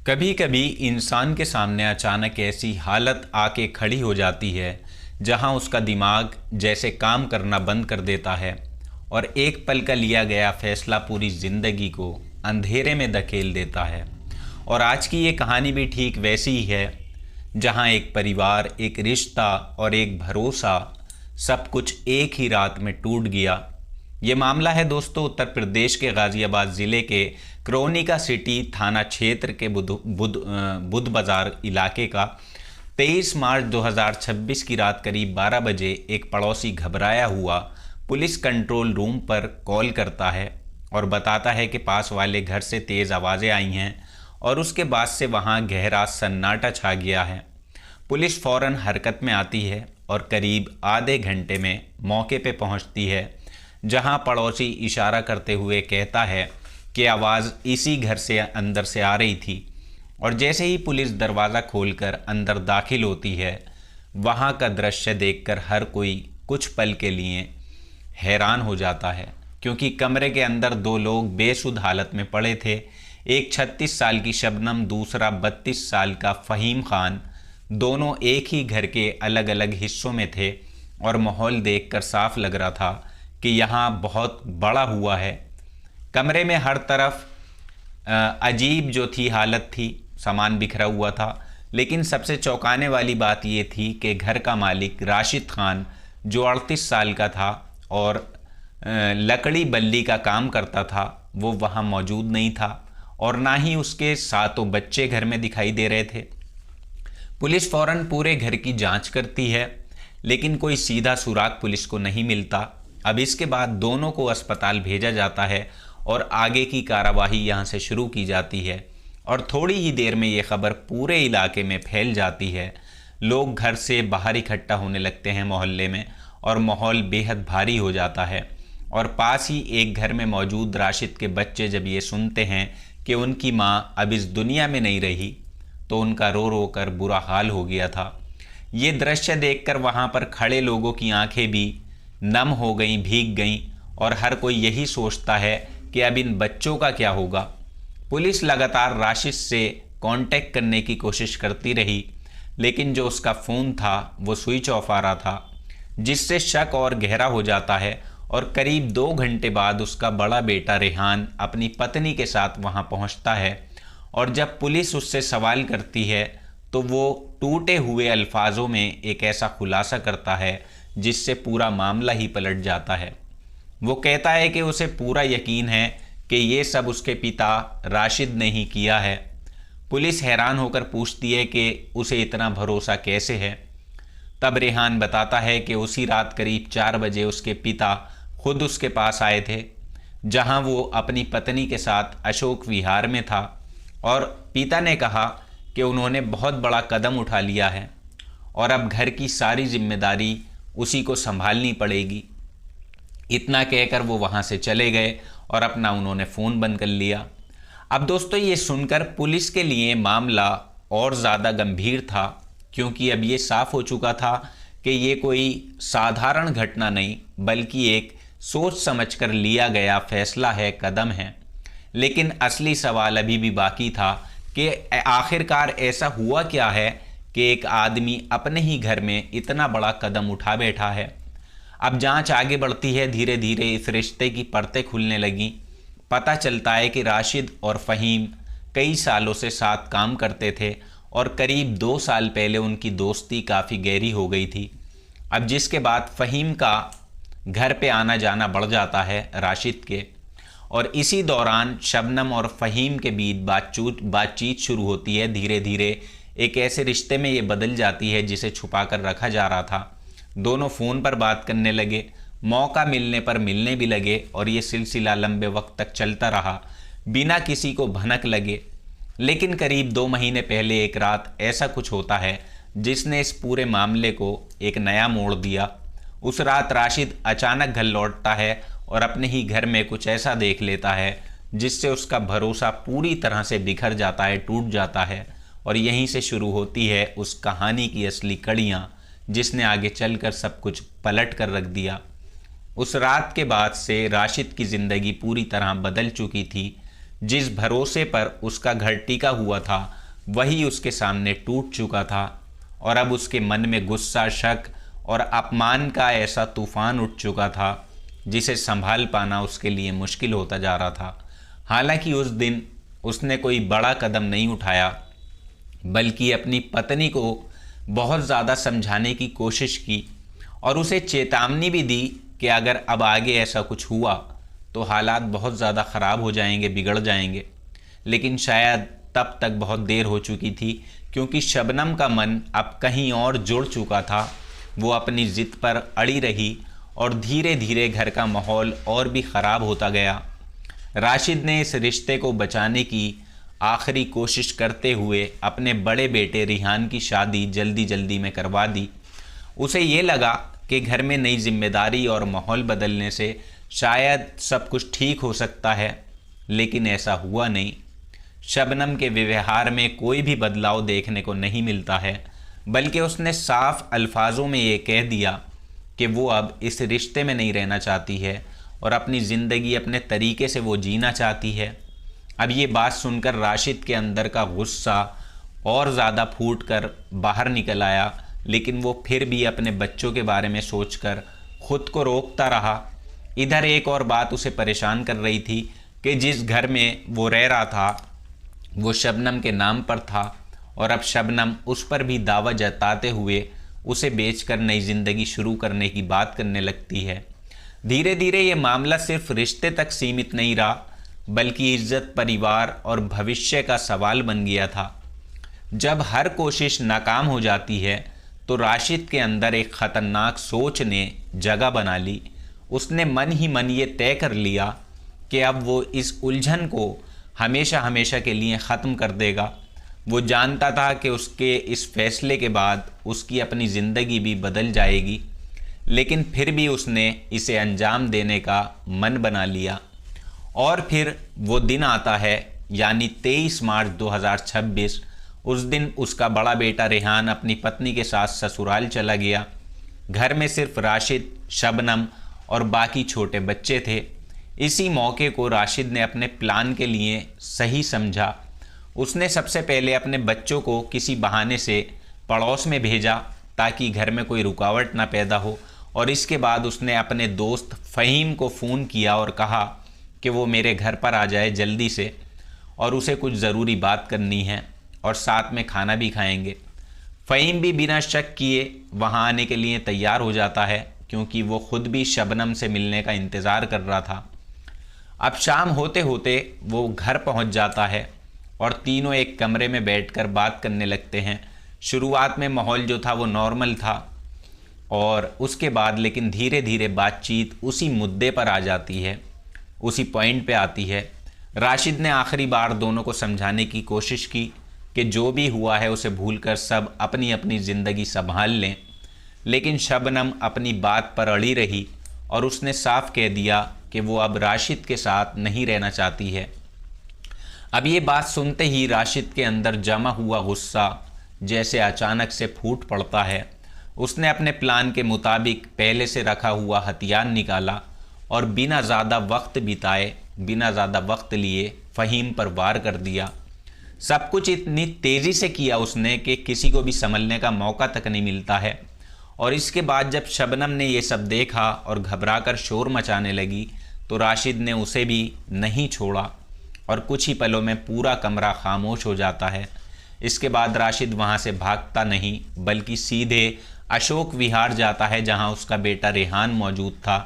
कभी कभी इंसान के सामने अचानक ऐसी हालत आके खड़ी हो जाती है जहां उसका दिमाग जैसे काम करना बंद कर देता है और एक पल का लिया गया फैसला पूरी ज़िंदगी को अंधेरे में धकेल देता है। और आज की ये कहानी भी ठीक वैसी ही है, जहां एक परिवार, एक रिश्ता और एक भरोसा सब कुछ एक ही रात में टूट गया। ये मामला है दोस्तों उत्तर प्रदेश के गाज़ियाबाद ज़िले के क्रोनिका सिटी थाना क्षेत्र के बुध बाज़ार इलाके का। 23 मार्च 2026 की रात करीब 12 बजे एक पड़ोसी घबराया हुआ पुलिस कंट्रोल रूम पर कॉल करता है और बताता है कि पास वाले घर से तेज़ आवाज़ें आई हैं और उसके बाद से वहां गहरा सन्नाटा छा गया है। पुलिस फ़ौरन हरकत में आती है और करीब आधे घंटे में मौके पर पहुंचती है, जहां पड़ोसी इशारा करते हुए कहता है कि आवाज़ इसी घर से अंदर से आ रही थी। और जैसे ही पुलिस दरवाज़ा खोलकर अंदर दाखिल होती है, वहां का दृश्य देखकर हर कोई कुछ पल के लिए हैरान हो जाता है, क्योंकि कमरे के अंदर दो लोग बेसुध हालत में पड़े थे। एक 36 साल की शबनम, दूसरा 32 साल का फ़हीम खान। दोनों एक ही घर के अलग अलग हिस्सों में थे और माहौल देखकर साफ लग रहा था कि यहाँ बहुत बड़ा हुआ है। कमरे में हर तरफ अजीब जो थी हालत थी, सामान बिखरा हुआ था। लेकिन सबसे चौंकाने वाली बात ये थी कि घर का मालिक राशिद खान, जो 38 साल का था और लकड़ी बल्ली का काम करता था, वो वहाँ मौजूद नहीं था और ना ही उसके सातों बच्चे घर में दिखाई दे रहे थे। पुलिस फ़ौरन पूरे घर की जांच करती है, लेकिन कोई सीधा सुराग पुलिस को नहीं मिलता। अब इसके बाद दोनों को अस्पताल भेजा जाता है और आगे की कार्रवाई यहाँ से शुरू की जाती है। और थोड़ी ही देर में ये खबर पूरे इलाके में फैल जाती है। लोग घर से बाहर इकट्ठा होने लगते हैं मोहल्ले में और माहौल बेहद भारी हो जाता है। और पास ही एक घर में मौजूद राशिद के बच्चे जब ये सुनते हैं कि उनकी माँ अब इस दुनिया में नहीं रही, तो उनका रो रो कर बुरा हाल हो गया था। ये दृश्य देखकर वहाँ पर खड़े लोगों की आंखें भी नम हो गईं, भीग गईं और हर कोई यही सोचता है कि अब इन बच्चों का क्या होगा। पुलिस लगातार राशिद से कांटेक्ट करने की कोशिश करती रही, लेकिन जो उसका फ़ोन था वो स्विच ऑफ आ रहा था, जिससे शक और गहरा हो जाता है। और करीब 2 घंटे बाद उसका बड़ा बेटा रेहान अपनी पत्नी के साथ वहां पहुंचता है और जब पुलिस उससे सवाल करती है तो वो टूटे हुए अल्फाजों में एक ऐसा खुलासा करता है जिससे पूरा मामला ही पलट जाता है। वो कहता है कि उसे पूरा यकीन है कि ये सब उसके पिता राशिद ने ही किया है। पुलिस हैरान होकर पूछती है कि उसे इतना भरोसा कैसे है। तब रेहान बताता है कि उसी रात करीब 4 बजे उसके पिता खुद उसके पास आए थे, जहां वो अपनी पत्नी के साथ अशोक विहार में था। और पिता ने कहा कि उन्होंने बहुत बड़ा कदम उठा लिया है और अब घर की सारी जिम्मेदारी उसी को संभालनी पड़ेगी। इतना कहकर वो वहाँ से चले गए और अपना उन्होंने फ़ोन बंद कर लिया। अब दोस्तों ये सुनकर पुलिस के लिए मामला और ज़्यादा गंभीर था, क्योंकि अब ये साफ हो चुका था कि ये कोई साधारण घटना नहीं, बल्कि एक सोच समझकर लिया गया फैसला है, कदम है। लेकिन असली सवाल अभी भी बाकी था कि आखिरकार ऐसा हुआ क्या है कि एक आदमी अपने ही घर में इतना बड़ा कदम उठा बैठा है। अब जांच आगे बढ़ती है, धीरे धीरे इस रिश्ते की परतें खुलने लगीं। पता चलता है कि राशिद और फ़हीम कई सालों से साथ काम करते थे और करीब 2 साल पहले उनकी दोस्ती काफ़ी गहरी हो गई थी। अब जिसके बाद फ़हीम का घर पे आना जाना बढ़ जाता है राशिद के, और इसी दौरान शबनम और फ़हीम के बीच बातचीत शुरू होती है। धीरे धीरे एक ऐसे रिश्ते में ये बदल जाती है जिसे छुपा कर रखा जा रहा था। दोनों फ़ोन पर बात करने लगे, मौका मिलने पर मिलने भी लगे और ये सिलसिला लंबे वक्त तक चलता रहा बिना किसी को भनक लगे। लेकिन करीब 2 महीने पहले एक रात ऐसा कुछ होता है जिसने इस पूरे मामले को एक नया मोड़ दिया। उस रात राशिद अचानक घर लौटता है और अपने ही घर में कुछ ऐसा देख लेता है जिससे उसका भरोसा पूरी तरह से बिखर जाता है, टूट जाता है। और यहीं से शुरू होती है उस कहानी की असली कड़ियाँ, जिसने आगे चलकर सब कुछ पलट कर रख दिया। उस रात के बाद से राशिद की ज़िंदगी पूरी तरह बदल चुकी थी। जिस भरोसे पर उसका घर टिका हुआ था वही उसके सामने टूट चुका था और अब उसके मन में गुस्सा, शक और अपमान का ऐसा तूफान उठ चुका था जिसे संभाल पाना उसके लिए मुश्किल होता जा रहा था। हालांकि उस दिन उसने कोई बड़ा कदम नहीं उठाया, बल्कि अपनी पत्नी को बहुत ज़्यादा समझाने की कोशिश की और उसे चेतावनी भी दी कि अगर अब आगे ऐसा कुछ हुआ तो हालात बहुत ज़्यादा ख़राब हो जाएंगे, बिगड़ जाएंगे। लेकिन शायद तब तक बहुत देर हो चुकी थी, क्योंकि शबनम का मन अब कहीं और जुड़ चुका था। वो अपनी ज़िद पर अड़ी रही और धीरे धीरे घर का माहौल और भी ख़राब होता गया। राशिद ने इस रिश्ते को बचाने की आखिरी कोशिश करते हुए अपने बड़े बेटे रिहान की शादी जल्दी जल्दी में करवा दी। उसे ये लगा कि घर में नई जिम्मेदारी और माहौल बदलने से शायद सब कुछ ठीक हो सकता है, लेकिन ऐसा हुआ नहीं। शबनम के व्यवहार में कोई भी बदलाव देखने को नहीं मिलता है, बल्कि उसने साफ अल्फाजों में ये कह दिया कि वो अब इस रिश्ते में नहीं रहना चाहती है और अपनी ज़िंदगी अपने तरीके से वो जीना चाहती है। अब ये बात सुनकर राशिद के अंदर का गुस्सा और ज़्यादा फूट कर बाहर निकल आया, लेकिन वो फिर भी अपने बच्चों के बारे में सोचकर खुद को रोकता रहा। इधर एक और बात उसे परेशान कर रही थी कि जिस घर में वो रह रहा था वो शबनम के नाम पर था और अब शबनम उस पर भी दावा जताते हुए उसे बेचकर नई ज़िंदगी शुरू करने की बात करने लगती है। धीरे धीरे ये मामला सिर्फ रिश्ते तक सीमित नहीं रहा, बल्कि इज्जत, परिवार और भविष्य का सवाल बन गया था। जब हर कोशिश नाकाम हो जाती है तो राशिद के अंदर एक ख़तरनाक सोच ने जगह बना ली। उसने मन ही मन ये तय कर लिया कि अब वो इस उलझन को हमेशा हमेशा के लिए ख़त्म कर देगा। वो जानता था कि उसके इस फैसले के बाद उसकी अपनी ज़िंदगी भी बदल जाएगी, लेकिन फिर भी उसने इसे अंजाम देने का मन बना लिया। और फिर वो दिन आता है, यानी 23 मार्च 2026। उस दिन उसका बड़ा बेटा रेहान अपनी पत्नी के साथ ससुराल चला गया। घर में सिर्फ राशिद, शबनम और बाकी छोटे बच्चे थे। इसी मौके को राशिद ने अपने प्लान के लिए सही समझा। उसने सबसे पहले अपने बच्चों को किसी बहाने से पड़ोस में भेजा ताकि घर में कोई रुकावट ना पैदा हो, और इसके बाद उसने अपने दोस्त फ़हीम को फ़ोन किया और कहा कि वो मेरे घर पर आ जाए जल्दी से और उसे कुछ ज़रूरी बात करनी है और साथ में खाना भी खाएंगे। फ़हीम भी बिना शक किए वहाँ आने के लिए तैयार हो जाता है, क्योंकि वो खुद भी शबनम से मिलने का इंतज़ार कर रहा था। अब शाम होते होते वो घर पहुँच जाता है और तीनों एक कमरे में बैठकर बात करने लगते हैं। शुरुआत में माहौल जो था वो नॉर्मल था और उसके बाद लेकिन धीरे धीरे बातचीत उसी मुद्दे पर आ जाती है, उसी पॉइंट पे आती है। राशिद ने आखिरी बार दोनों को समझाने की कोशिश की कि जो भी हुआ है उसे भूलकर सब अपनी अपनी ज़िंदगी संभाल लें, लेकिन शबनम अपनी बात पर अड़ी रही और उसने साफ कह दिया कि वो अब राशिद के साथ नहीं रहना चाहती है। अब ये बात सुनते ही राशिद के अंदर जमा हुआ गुस्सा जैसे अचानक से फूट पड़ता है। उसने अपने प्लान के मुताबिक पहले से रखा हुआ हथियार निकाला और बिना ज़्यादा वक्त बिताए, बिना ज़्यादा वक्त लिए फ़हीम पर वार कर दिया। सब कुछ इतनी तेज़ी से किया उसने कि किसी को भी संभलने का मौका तक नहीं मिलता है। और इसके बाद जब शबनम ने ये सब देखा और घबराकर शोर मचाने लगी तो राशिद ने उसे भी नहीं छोड़ा और कुछ ही पलों में पूरा कमरा खामोश हो जाता है। इसके बाद राशिद वहाँ से भागता नहीं बल्कि सीधे अशोक विहार जाता है जहाँ उसका बेटा रेहान मौजूद था।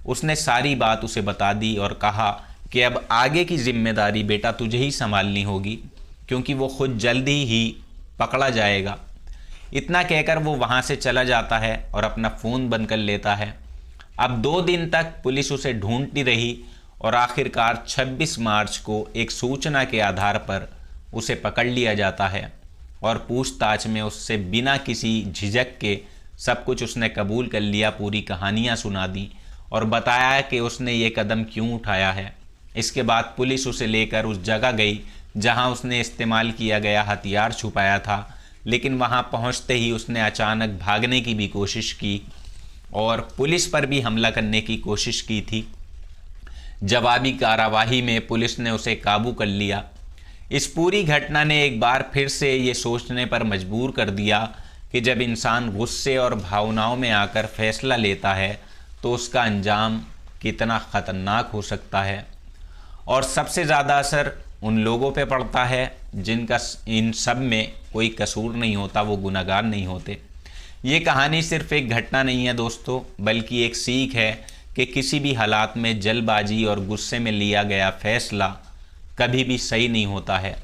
उसने सारी बात उसे बता दी और कहा कि अब आगे की जिम्मेदारी बेटा तुझे ही संभालनी होगी, क्योंकि वो खुद जल्दी ही पकड़ा जाएगा। इतना कहकर वो वहाँ से चला जाता है और अपना फ़ोन बंद कर लेता है। अब 2 दिन तक पुलिस उसे ढूंढती रही और आखिरकार 26 मार्च को एक सूचना के आधार पर उसे पकड़ लिया जाता है और पूछताछ में उससे बिना किसी झिझक के सब कुछ उसने कबूल कर लिया, पूरी कहानियाँ सुना दी और बताया कि उसने ये कदम क्यों उठाया है। इसके बाद पुलिस उसे लेकर उस जगह गई जहां उसने इस्तेमाल किया गया हथियार छुपाया था, लेकिन वहां पहुंचते ही उसने अचानक भागने की भी कोशिश की और पुलिस पर भी हमला करने की कोशिश की थी। जवाबी कार्रवाई में पुलिस ने उसे काबू कर लिया। इस पूरी घटना ने एक बार फिर से ये सोचने पर मजबूर कर दिया कि जब इंसान गुस्से और भावनाओं में आकर फैसला लेता है तो उसका अंजाम कितना ख़तरनाक हो सकता है। और सबसे ज़्यादा असर उन लोगों पे पड़ता है जिनका इन सब में कोई कसूर नहीं होता, वो गुनहगार नहीं होते। ये कहानी सिर्फ एक घटना नहीं है दोस्तों, बल्कि एक सीख है कि किसी भी हालात में जल्दबाजी और गुस्से में लिया गया फैसला कभी भी सही नहीं होता है।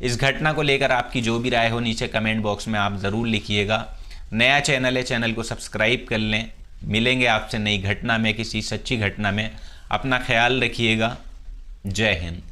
इस घटना को लेकर आपकी जो भी राय हो नीचे कमेंट बॉक्स में आप ज़रूर लिखिएगा। नया चैनल है, चैनल को सब्सक्राइब कर लें। मिलेंगे आपसे नई घटना में, किसी सच्ची घटना में। अपना ख्याल रखिएगा। जय हिंद।